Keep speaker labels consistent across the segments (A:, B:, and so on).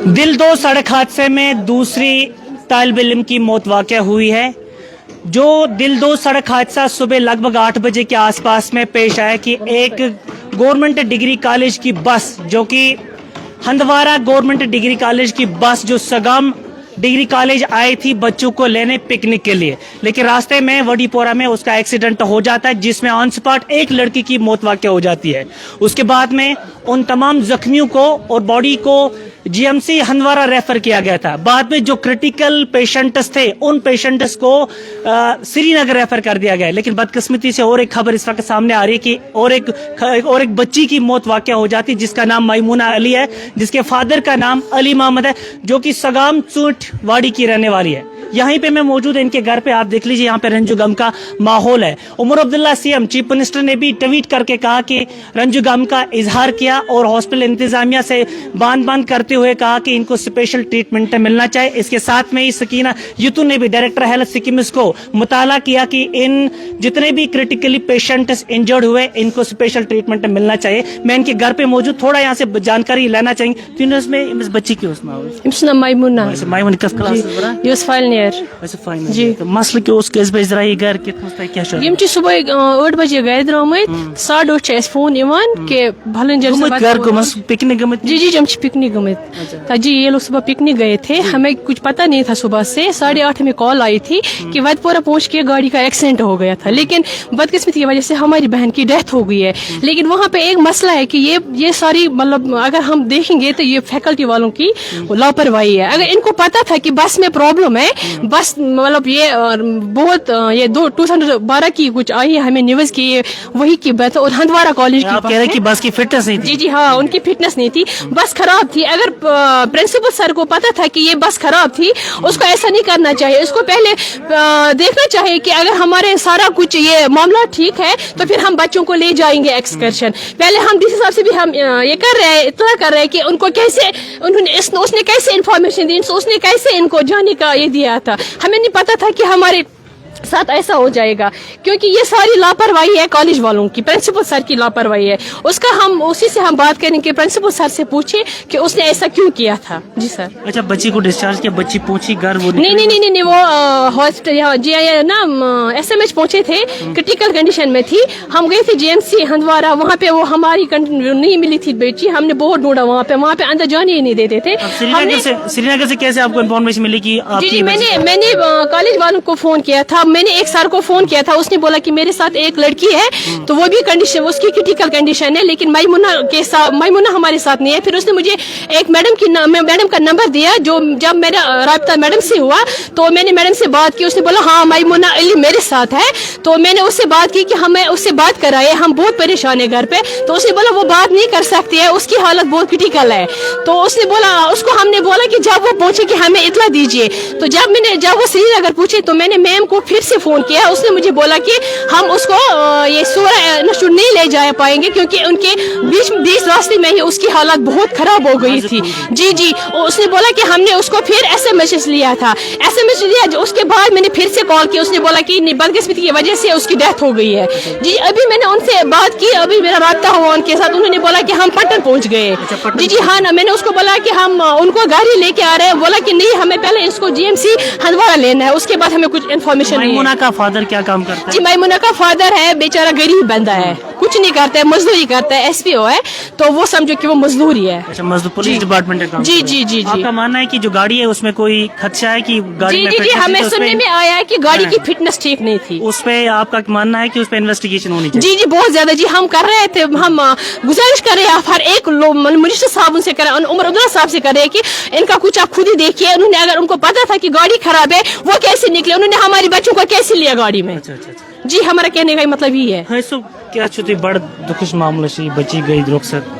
A: दिल दो सड़क हादसे में दूसरी तालिब इल्म की मौत वाक़या हुई है। जो दिल दो सड़क हादसा सुबह लगभग 8 बजे के आसपास में पेश आया कि एक गवर्नमेंट डिग्री कॉलेज की बस, जो कि हंदवारा गवर्नमेंट डिग्री कॉलेज की बस जो सगाम डिग्री कॉलेज आई थी बच्चों को लेने पिकनिक के लिए, लेकिन रास्ते में वडीपोरा में उसका एक्सीडेंट हो जाता है, जिसमें ऑन स्पॉट एक लड़की की मौत वाक़या हो जाती है। उसके बाद में उन तमाम जख्मियों को और बॉडी को जीएमसी हंदवारा रेफर किया गया था। बाद में जो क्रिटिकल पेशेंट्स थे उन पेशेंट्स को श्रीनगर रेफर कर दिया गया। लेकिन बदकिस्मती से और एक खबर इस वक्त सामने आ रही है कि और एक बच्ची की मौत वाक़या हो जाती है, जिसका नाम मैमूना अली है, जिसके फादर का नाम अली मोहम्मद है, जो कि सगाम चूंट वाड़ी की रहने वाली है। यहीं पे मैं मौजूद है इनके घर पे, आप देख लीजिए यहाँ पे रंजो गम का माहौल है। Omar Abdullah CM chief minister ने भी ट्वीट करके कहा कि रंजो गम का इजहार किया और हॉस्पिटल इंतजामिया से बांध करते हुए कहा कि इनको स्पेशल ट्रीटमेंट मिलना चाहिए। इसके साथ में ही सकीना युतु ने भी डायरेक्टर हेल्थ सिक्किम्स को मुताला किया कि इन जितने भी क्रिटिकली पेशेंट्स इंजर्ड हुए इनको स्पेशल ट्रीटमेंट मिलना चाहिए। मैं इनके घर पे मौजूद, थोड़ा यहाँ से जानकारी लेना चाहेंगे। तो इस बच्ची की
B: जी
A: मसल के उस केस बेच रहा है घर के क्या
B: सुबह 8 बजे गए द्रामत 8:30 फोन के
A: पिकनिक
B: जी पिकनिक गमत जी। ये लोग सुबह पिकनिक गए थे, हमें कुछ पता नहीं था। सुबह से 8:30 में कॉल आई थी कि वडपोरा पहुंच के गाड़ी का एक्सीडेंट हो गया था, लेकिन बदकिस्मती की वजह से हमारी बहन की डेथ हो गई है। लेकिन वहाँ पे एक मसला है कि ये सारी मतलब अगर हम देखेंगे तो ये फैकल्टी वालों की लापरवाही है। अगर इनको पता था कि बस में प्रॉब्लम है, बस मतलब ये बहुत ये 2012 की कुछ आई है हमें न्यूज की, वही की बात। और हंदवारा कॉलेज की
A: आप कह रहे हैं कि बस की फिटनेस नहीं थी।
B: जी हाँ, उनकी फिटनेस नहीं थी, बस खराब थी। अगर प्रिंसिपल सर को पता था कि ये बस खराब थी, उसको ऐसा नहीं करना चाहिए। उसको पहले देखना चाहिए कि अगर हमारे सारा कुछ ये मामला ठीक है तो फिर हम बच्चों को ले जाएंगे एक्सकर्शन। पहले हम डीसी साहब से भी हम ये कर रहे हैं, इतना कर रहे हैं कि उनको कैसे उसने कैसे इन्फॉर्मेशन दी, उसने कैसे इनको जाने का ये दिया था। हमें नहीं पता था कि हमारे साथ ऐसा हो जाएगा, क्योंकि ये सारी लापरवाही है कॉलेज वालों की, प्रिंसिपल सर की लापरवाही है। उसका हम उसी से हम बात करेंगे कि प्रिंसिपल सर से पूछे कि उसने ऐसा क्यों किया था। जी सर।
A: अच्छा, बच्ची को डिस्चार्ज किया, बच्ची पहुंची घर? वो
B: नहीं, वो हॉस्पिटल जी ना एसएमएच पहुंचे थे, क्रिटिकल कंडीशन में थी। हम गए थे जीएमसी हंदवारा, वहाँ पे वो हमारी नहीं मिली थी बेटी। हमने बहुत ढूंढा, वहाँ पे अंदर जाने ही नहीं देते थे।
A: श्रीनगर से कैसे आपको इन्फॉर्मेशन मिली कि
B: जी मैंने कॉलेज वालों को फोन किया था। मैंने एक सर को फोन किया था, उसने बोला कि मेरे साथ एक लड़की है तो वो भी कंडीशन, उसकी क्रिटिकल कंडीशन है, लेकिन मैमूना हमारे साथ नहीं है। फिर उसने मुझे एक मैडम का नंबर दिया। जो जब मेरा राब्ता मैडम से हुआ तो मैंने मैडम से बात की, उसने बोला हाँ मैमूना अली मेरे साथ है। तो मैंने उससे बात की कि हमें उससे बात कराए, हम बहुत परेशान है घर पे। तो उसने बोला वो बात नहीं कर सकती है, उसकी हालत बहुत क्रिटिकल है। तो उसको हमने बोला कि जब वो पहुंचे कि हमें इतला दीजिए। तो जब वो श्रीनगर पूछे तो मैंने मैम को फिर से फोन किया। उसने मुझे बोला कि हम उसको ये सूरा इंस्टीट्यूट नहीं ले जा पाएंगे, क्योंकि उनके बीच रास्ते में ही उसकी हालत बहुत खराब हो गई थी। जी उसने बोला कि हमने उसको फिर एसएमएस लिया था। एसएमएस लिया, उसके बाद मैंने फिर से कॉल किया। उसने बोला कि बदकिस्मती की वजह से उसकी डेथ हो गई है। जी अभी मैंने उनसे बात की, अभी मेरा राब्ता हुआ उनके साथ। उन्होंने बोला कि हम पटन पहुंच गए। जी हाँ ना, मैंने उसको बोला कि हम उनको गाड़ी लेके आ रहे हैं। बोला कि नहीं, हमें पहले इसको जीएमसी हंदवारा लेना है, उसके बाद हमें कुछ इन्फॉर्मेशन।
A: मैमूना का फादर क्या काम करता है?
B: जी मैमूना का फादर है, बेचारा गरीब बंदा है, कुछ नहीं करता है, मजदूरी करता है। एसपीओ है, तो वो समझो कि वो मजदूरी है।
A: अच्छा, मजदूर पुलिस डिपार्टमेंट का काम।
B: जी
A: आपका मानना है कि जो गाड़ी है उसमें कोई खदशा है कि गाड़ी में
B: जी हमें सुनने में आया है कि गाड़ी की फिटनेस ठीक नहीं थी।
A: उस पे आपका मानना है कि उस पे इन्वेस्टिगेशन होनी चाहिए?
B: जी बहुत ज्यादा। जी हम कर रहे थे, हम गुजारिश कर रहे हैं हर एक मिनिस्टर साहब उनसे कर रहे हैं, उमर अब्दुल्ला साहब से कर रहे हैं कि इनका कुछ आप खुद ही देखिए। उन्होंने अगर उनको पता था कि गाड़ी खराब है, वो कैसे निकले, उन्होंने हमारे बच्चों को कैसे लिया गाड़ी में।
A: अच्छा।
B: जी हमारा कहने का मतलब ही है।
A: हाँ, सो क्या छुट्टी बड़ दुखश मामला से बची गई रुखसत।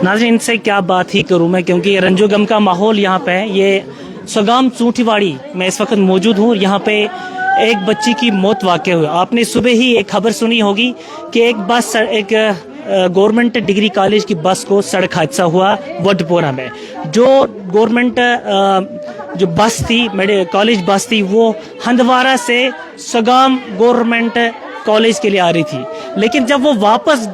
A: नाज़रीन, इनसे क्या बात ही करूँ मैं, क्योंकि रंजो गम का माहौल यहाँ पे है। ये सगाम चूंटीवाड़ी में इस वक्त मौजूद हूँ। यहाँ पे एक बच्ची की मौत वाक़या हुई। आपने सुबह ही एक खबर सुनी होगी कि एक गवर्नमेंट डिग्री कॉलेज की बस को सड़क हादसा हुआ वडपोरा में। जो गवर्नमेंट जो बस थी, कॉलेज बस थी, वो हंदवारा से सगाम गवर्नमेंट कॉलेज के लिए आ रही थी। لیکن جب وہ واپس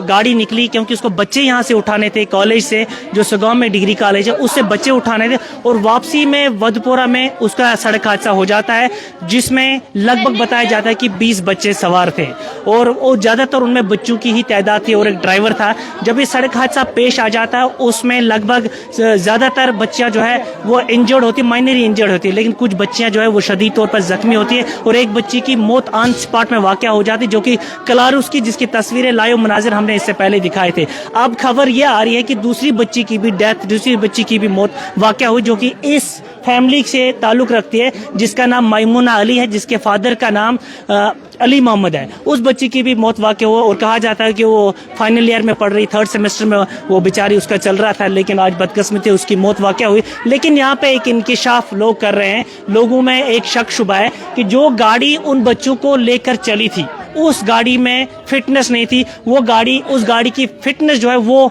A: گاڑی نکلی, کیونکہ اس کو بچے یہاں سے اٹھانے تھے کالج سے, جو سگام میں ڈگری کالج ہے اس سے بچے اٹھانے تھے, اور واپسی میں ودپورہ میں اس کا سڑک حادثہ ہو جاتا ہے جس میں لگ بھگ بتایا جاتا ہے کہ 20 بچے سوار تھے, اور زیادہ تر ان میں بچوں کی ہی تعداد تھی اور ایک ڈرائیور تھا. جب یہ سڑک حادثہ پیش آ جاتا ہے اس میں لگ بھگ زیادہ تر بچیاں جو ہے وہ انجرڈ ہوتی, مائنری انجرڈ ہوتی ہے, لیکن کچھ بچیاں جو ہے وہ شدید طور پر زخمی ہوتی ہے, اور ایک بچی کی موت آن اسپاٹ میں واقع ہو جاتی جو کہ کلاروس کی, جس کی تصویریں لائیو مناظر ہم نے اس سے پہلے دکھائے تھے. اب خبر یہ آ رہی ہے کہ دوسری بچی کی بھی ڈیتھ, دوسری بچی کی بھی موت واقع ہوئی جو کہ اس فیملی سے تعلق رکھتی ہے جس کا نام میمونہ علی ہے, جس کے فادر کا نام علی محمد ہے. اس بچی کی بھی موت واقع ہوا, اور کہا جاتا ہے کہ وہ فائنل ایئر میں پڑھ رہی, 3rd سیمسٹر میں وہ بیچاری اس کا چل رہا تھا, لیکن آج بدقسمتی اس کی موت واقع ہوئی. لیکن یہاں پہ ایک انکشاف لوگ کر رہے ہیں, لوگوں میں ایک شک شبہ ہے کہ جو گاڑی ان بچوں کو لے کر چلی تھی اس گاڑی میں فٹنس نہیں تھی, وہ گاڑی, اس گاڑی کی فٹنس جو ہے وہ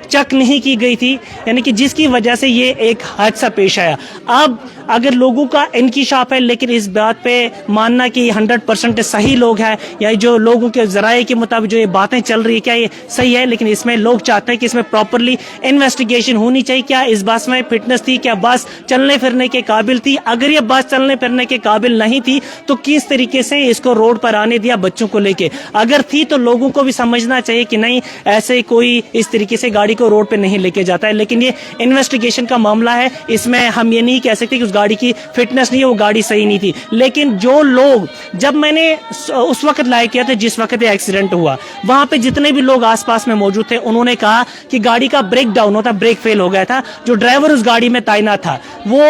A: چیک نہیں کی گئی تھی, یعنی کہ جس کی وجہ سے یہ ایک حادثہ پیش آیا. اب اگر لوگوں کا انکشاف ہے, لیکن اس بات پہ ماننا کہ 100% صحیح لوگ ہیں, یا جو لوگوں کے ذرائع کے مطابق جو یہ باتیں چل رہی ہے کیا یہ صحیح ہے, لیکن اس میں لوگ چاہتے ہیں کہ اس میں پراپرلی انویسٹیگیشن ہونی چاہیے. کیا اس بس میں فٹنس تھی, کیا بس چلنے پھرنے کے قابل تھی؟ اگر یہ بس چلنے پھرنے کے قابل نہیں تھی تو کس طریقے سے اس کو روڈ پر آنے دیا بچوں کو لے کے؟ اگر تھی تو لوگوں کو بھی سمجھنا چاہیے کہ نہیں, ایسے کوئی اس طریقے سے گاڑی کو روڈ پہ نہیں لے کے جاتا ہے. لیکن یہ انویسٹیگیشن کا معاملہ ہے, اس میں ہم یہ نہیں کہہ سکتے کہ اس گاڑی کی فٹنس نہیں ہے, وہ گاڑی صحیح نہیں تھی. لیکن جو لوگ, جب میں نے اس وقت لائیو کیا تھا جس وقت یہ ایکسیڈنٹ ہوا, وہاں پہ جتنے بھی لوگ آس پاس میں موجود تھے انہوں نے کہا کہ گاڑی کا بریک ڈاؤن ہوتا, بریک فیل ہو گیا تھا. جو ڈرائیور اس گاڑی میں تعینات تھا وہ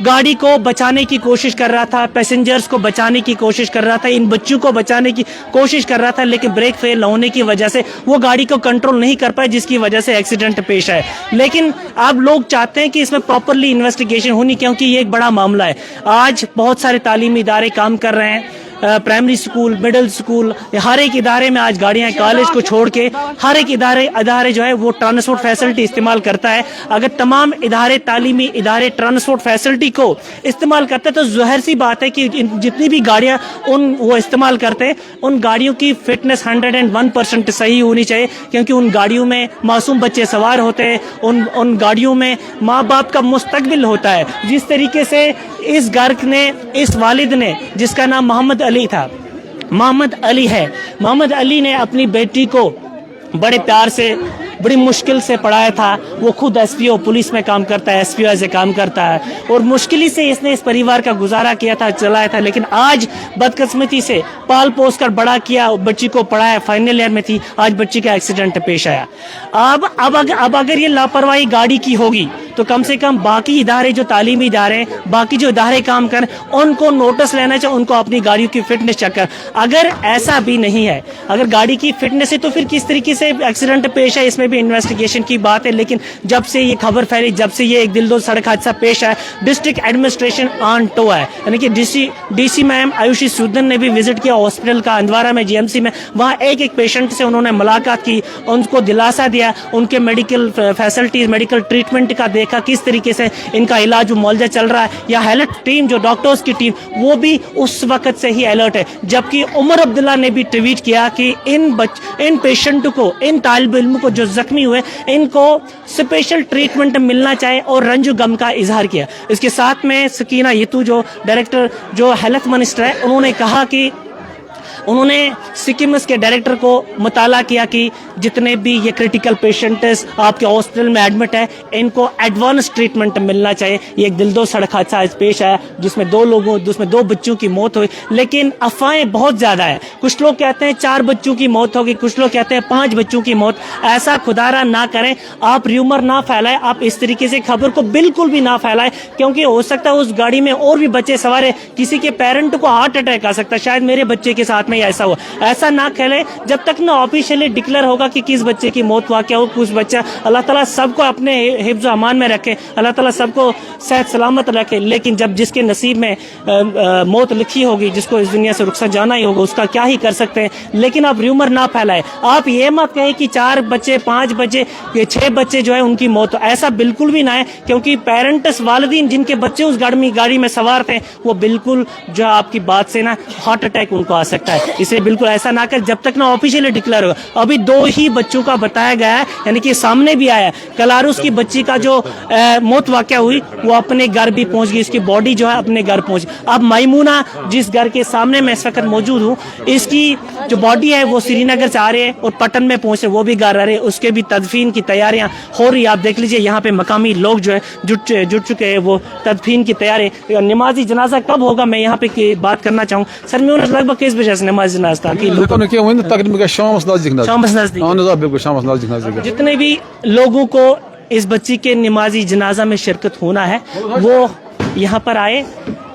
A: گاڑی کو بچانے کی کوشش کر رہا تھا, پیسنجرز کو بچانے کی کوشش کر رہا تھا, ان بچوں کو بچانے کی کوشش کر رہا تھا, لیکن بریک فیل نہ ہونے کی وجہ سے وہ گاڑی کو کنٹرول نہیں کر پائے, جس کی وجہ سے ایکسیڈنٹ پیش آئے. لیکن اب لوگ چاہتے ہیں کہ اس میں پراپرلی انویسٹیگیشن ہونی, کیونکہ یہ ایک بڑا معاملہ ہے. آج بہت سارے تعلیمی ادارے کام کر رہے ہیں, پرائمری اسکول, مڈل اسکول, ہر ایک ادارے میں آج گاڑیاں, کالج کو چھوڑ کے ہر ایک ادارے جو ہے وہ ٹرانسپورٹ فیسلٹی استعمال کرتا ہے. اگر تمام ادارے, تعلیمی ادارے ٹرانسپورٹ فیسلٹی کو استعمال کرتے تو ظاہر سی بات ہے کہ جتنی بھی گاڑیاں وہ استعمال کرتے, ان گاڑیوں کی فٹنس 101% صحیح ہونی چاہیے, کیونکہ ان گاڑیوں میں معصوم بچے سوار ہوتے ہیں, ان گاڑیوں میں ماں باپ کا مستقبل ہوتا ہے. جس طریقے سے اس گھر نے, اس والد نے جس کا نام محمد علی تھا, محمد علی ہے, محمد علی نے اپنی بیٹی کو بڑے پیار سے, بڑی مشکل سے پڑھایا تھا. وہ خود ایس پی او پولیس میں کام کرتا ہے, ایس پی او ایسے کام کرتا ہے, اور مشکل سے اس نے اس پریوار کا گزارا کیا تھا, چلایا تھا. لیکن آج بدقسمتی سے پال پوس کر بڑا کیا, بچی کو پڑھایا, فائنل ایئر میں تھی, آج بچی کا ایکسیڈنٹ پیش آیا. اب اگر یہ لاپرواہی گاڑی کی ہوگی تو کم سے کم باقی ادارے, جو تعلیمی ادارے, باقی جو ادارے کام کریں, ان کو نوٹس لینا چاہیے, ان کو اپنی گاڑیوں کی فٹنس چیک کر. اگر ایسا بھی نہیں ہے, اگر گاڑی کی فٹنس ہے تو پھر کس طریقے سے ایکسیڈنٹ پیش ہے, اس میں بھی انویسٹیگیشن کی بات ہے. لیکن جب سے یہ خبر پھیلی, جب سے یہ ایک دل دو سڑک حادثہ پیش آیا, ڈسٹرکٹ ایڈمنسٹریشن آن ٹو ہے, یعنی کہ ڈی سی میم آیوشی سودن نے بھی وزٹ کیا ہاسپٹل کا ہندوارہ میں, جی ایم سی میں. وہاں ایک ایک پیشنٹ سے انہوں نے ملاقات کی, ان کو دلاسا دیا, ان کے میڈیکل فیسلٹیز, میڈیکل ٹریٹمنٹ کا دیکھا, کس طریقے سے ان کا علاج معالجہ چل رہا ہے. یا ہیلتھ ٹیم, جو ڈاکٹرز کی ٹیم, وہ بھی اس وقت سے ہی الرٹ ہے. جبکہ عمر عبداللہ نے بھی ٹویٹ کیا کہ ان پیشنٹ کو, ان طالب علم کو جو زخمی ہوئے, ان کو اسپیشل ٹریٹمنٹ ملنا چاہیے, اور رنج و غم کا اظہار کیا. اس کے ساتھ میں سکینہ یتو, جو ڈائریکٹر, جو ہیلتھ منسٹر ہے, انہوں نے کہا کہ انہوں نے سکمس کے ڈائریکٹر کو مطالعہ کیا کہ جتنے بھی یہ کریٹیکل پیشنٹس آپ کے ہاسپٹل میں ایڈمٹ ہیں, ان کو ایڈوانس ٹریٹمنٹ ملنا چاہیے. یہ ایک دل دو سڑک حادثہ پیش آیا جس میں دو بچوں کی موت ہوئی. لیکن افواہیں بہت زیادہ ہیں. کچھ لوگ کہتے ہیں 4 بچوں کی موت ہوگی, کچھ لوگ کہتے ہیں 5 بچوں کی موت. ایسا خدارا نہ کریں, آپ ریومر نہ پھیلائیں, آپ اس طریقے سے خبر کو بالکل بھی نہ پھیلائیں, کیونکہ ہو سکتا ہے اس گاڑی میں اور بھی بچے سوار ہیں, کسی کے پیرنٹ کو ہارٹ اٹیک آ سکتا ہے, شاید میرے بچے کے ساتھ میں ایسا ہوا. ایسا نہ کھیلے جب تک نہ آفیشیلی ڈکلیئر ہوگا کہ کس بچے کی موت واقع ہو, کس بچہ. اللہ تعالیٰ سب کو اپنے حفظ و امان میں رکھے, اللہ تعالیٰ سب کو صحت سلامت رکھے. لیکن جب جس کے نصیب میں موت لکھی ہوگی, جس کو اس دنیا سے رخصت جانا ہی ہوگا, اس کا کیا ہی کر سکتے ہیں. لیکن آپ ریومر نہ پھیلائے, آپ یہ مت کہیں کہ 4 بچے, 5 بچے, 6 بچے جو ہے ان کی موت. ایسا بالکل بھی نہ ہے, کیونکہ پیرنٹس, والدین جن کے بچے اس گاڑی میں سوار تھے, وہ بالکل جو آپ کی بات سے نا ہارٹ اٹیک ان کو آ سکتا ہے. है, इसे बिल्कुल ऐसा ना कर जब तक ना ऑफिशियली डिक्लेयर होगा। अभी 2 ही बच्चों का बताया गया है, यानी कि सामने भी आया कलारुस की बच्ची का जो मौत वाकया हुई वो अपने घर भी पहुंच गई, इसकी बॉडी जो है अपने घर पहुंच गई। अब मैमूना जिस घर के सामने मैं इस वक्त मौजूद हूँ, इसकी जो बॉडी है वो श्रीनगर से आ रही है और पटन में पहुंच रहे, वो भी घर आ रहे, उसके भी तदफीन की तैयारियां हो रही है। आप देख लीजिए यहाँ पे मकामी लोग जो है जुट चुके हैं, वो तदफीन की तैयारी। नमाजी जनाजा कब होगा मैं यहाँ पे बात करना चाहूँ। सर मैं लगभग किस बजे से नमाज जनाजा था कि
C: तकरीबन शाम नजदीक
A: शाम नजदीक
C: बिल्कुल शाम नजदीक
A: जितने भी लोगों को इस बच्ची के नमाजी जनाजा में शिरकत होना है वो यहाँ पर आए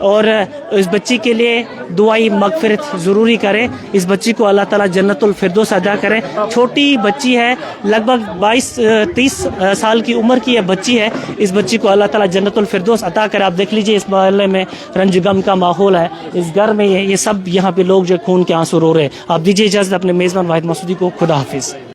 A: और इस बच्ची के लिए दुआई मगफिरत ज़रूरी करें। इस बच्ची को अल्लाह ताला जन्नतुल फिरदौस अदा करें। छोटी बच्ची है, लगभग 22-30 साल की उम्र की है बच्ची है। इस बच्ची को अल्लाह ताला जन्नतुल फिरदौस अता करें। आप देख लीजिए इस मोहल्ले में रंज गम का माहौल है, इस घर में ये सब यहाँ पे लोग जो खून के आंसू रो रहे हैं। आप दीजिए इजाज़त अपने मेज़बान वाहिद मसूदी को। खुदा हाफिज़।